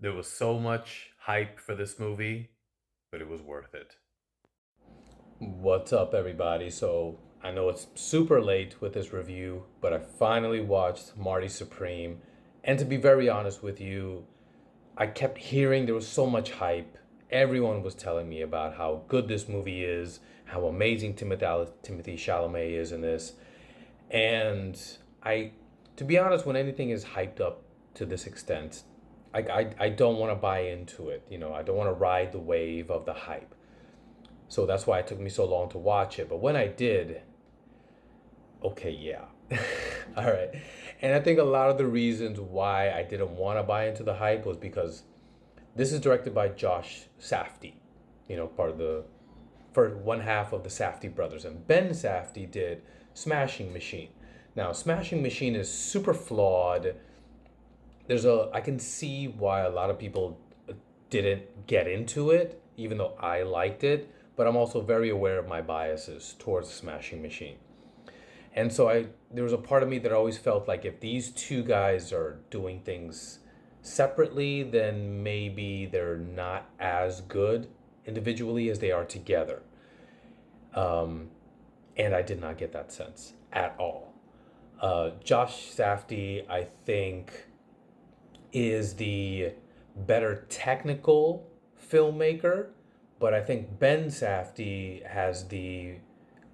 There was so much hype for this movie, but it was worth it. What's up, everybody? So, I know it's super late with this review, but I finally watched Marty Supreme. And to be very honest with you, I kept hearing there was so much hype. Everyone was telling me about how good this movie is, how amazing Timothy Chalamet is in this. And I, to be honest, when anything is hyped up to this extent, I don't want to buy into it. I don't want to ride the wave of the hype. So that's why it took me so long to watch it. But when I did, okay, yeah. All right. And I think a lot of the reasons why I didn't want to buy into the hype was because this is directed by Josh Safdie, part of the first one half of the Safdie brothers. And Ben Safdie did Smashing Machine. Now, Smashing Machine is super flawed. I can see why a lot of people didn't get into it, even though I liked it, but I'm also very aware of my biases towards Smashing Machine. And so there was a part of me that always felt like if these two guys are doing things separately, then maybe they're not as good individually as they are together. Um, and I did not get that sense at all. Josh Safdie, I think, is the better technical filmmaker, but I think Ben Safdie has the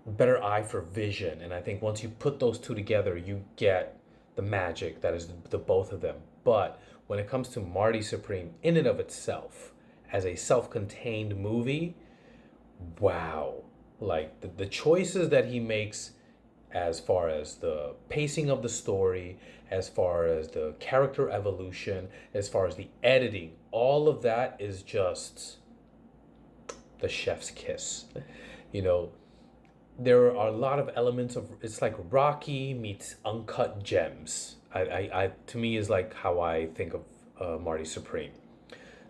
better eye for vision. And I think once you put those two together, you get the magic that is the both of them. But when it comes to Marty Supreme, in and of itself, as a self contained movie, wow. Like the choices that he makes as far as the pacing of the story, as far as the character evolution, as far as the editing, all of that is just the chef's kiss. You know, there are a lot of elements of it's like Rocky meets Uncut Gems. To me is like how I think of Marty Supreme.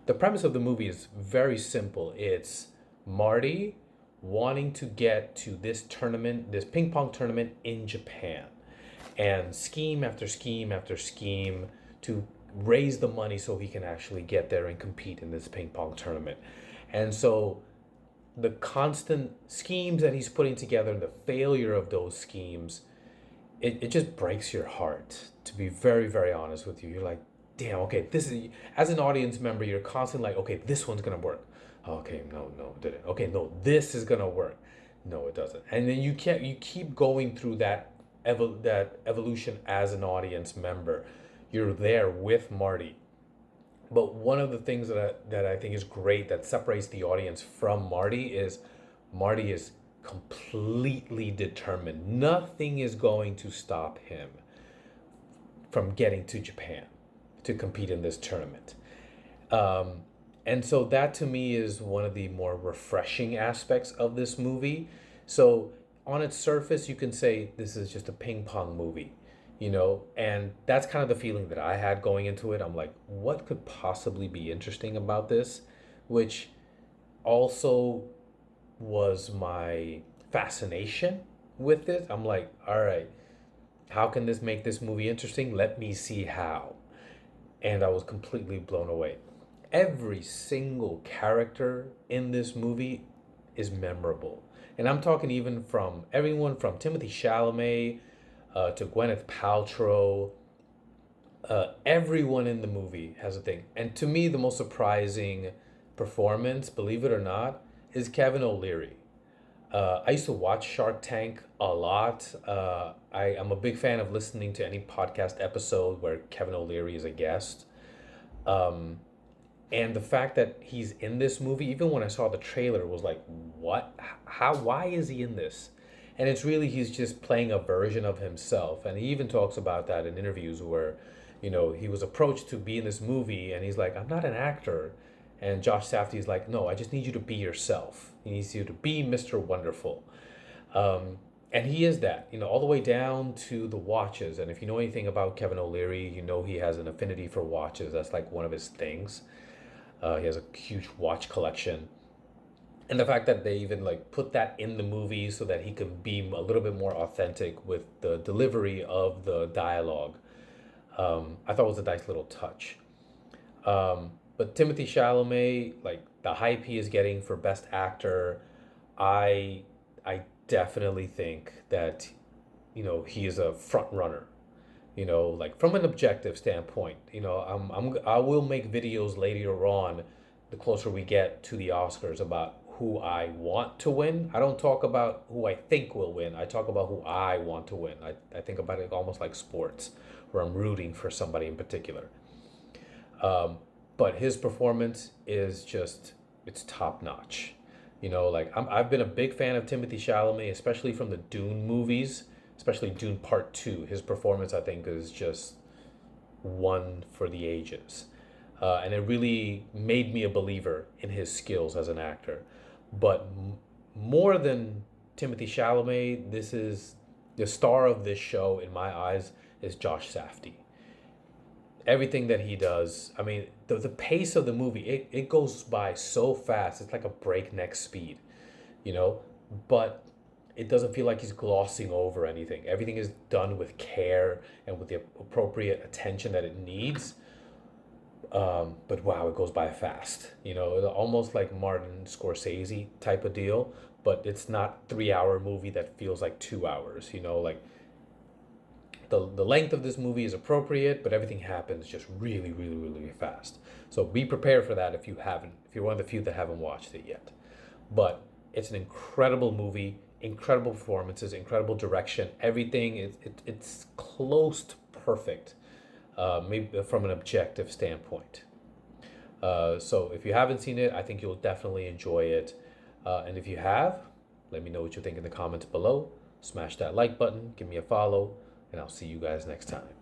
The premise of the movie is very simple. It's Marty wanting to get to this tournament, this ping pong tournament in Japan, and scheme after scheme after scheme to raise the money so he can actually get there and compete in this ping pong tournament. And so the constant schemes that he's putting together and the failure of those schemes, it just breaks your heart, to be very, very honest with you. You're like, damn, okay, this is, as an audience member, you're constantly like, okay, this one's gonna work. Okay, no, no, it didn't. Okay, no, this is gonna work. No, it doesn't. And then you keep going through that evolution as an audience member. You're there with Marty. But one of the things that I think is great that separates the audience from Marty is completely determined. Nothing is going to stop him from getting to Japan to compete in this tournament. Um, and so that to me is one of the more refreshing aspects of this movie. So on its surface, you can say this is just a ping pong movie, and that's kind of the feeling that I had going into it. I'm like, what could possibly be interesting about this? Which also was my fascination with it. I'm like, all right, how can this make this movie interesting? Let me see how. And I was completely blown away. Every single character in this movie is memorable. And I'm talking even from everyone from Timothy Chalamet to Gwyneth Paltrow. Everyone in the movie has a thing. And to me, the most surprising performance, believe it or not, is Kevin O'Leary. I used to watch Shark Tank a lot. I am a big fan of listening to any podcast episode where Kevin O'Leary is a guest. Um, and the fact that he's in this movie, even when I saw the trailer, was like, what? How? Why is he in this? And it's really, he's just playing a version of himself. And he even talks about that in interviews where, he was approached to be in this movie and he's like, I'm not an actor. And Josh Safdie's like, no, I just need you to be yourself. He needs you to be Mr. Wonderful. And he is that, all the way down to the watches. And if you know anything about Kevin O'Leary, you know he has an affinity for watches. That's like one of his things. He has a huge watch collection. And the fact that they even like put that in the movie so that he could be a little bit more authentic with the delivery of the dialogue, I thought was a nice little touch. But Timothy Chalamet, like the hype he is getting for Best Actor, I I definitely think that he is a front runner. Like from an objective standpoint. I will make videos later on, the closer we get to the Oscars, about who I want to win. I don't talk about who I think will win. I talk about who I want to win. I think about it almost like sports, where I'm rooting for somebody in particular. Um, but his performance is just, it's top notch. Like I've been a big fan of Timothy Chalamet, especially from the Dune movies, especially Dune Part 2. His performance, I think, is just one for the ages. And it really made me a believer in his skills as an actor. But more than Timothy Chalamet, this is the star of this show, in my eyes, is Josh Safdie. Everything that he does, I mean, the pace of the movie, it goes by so fast. It's like a breakneck speed, you know? But it doesn't feel like he's glossing over anything. Everything is done with care and with the appropriate attention that it needs. But wow, it goes by fast. It's almost like Martin Scorsese type of deal, but it's not 3 hour movie that feels like 2 hours. Like the length of this movie is appropriate, but everything happens just really, really, really fast. So be prepared for that if you haven't, if you're one of the few that haven't watched it yet. But it's an incredible movie, incredible performances, incredible direction. Everything it's close to perfect, maybe from an objective standpoint. So if you haven't seen it, I think you'll definitely enjoy it. And if you have, let me know what you think in the comments below. Smash that like button, give me a follow, and I'll see you guys next time.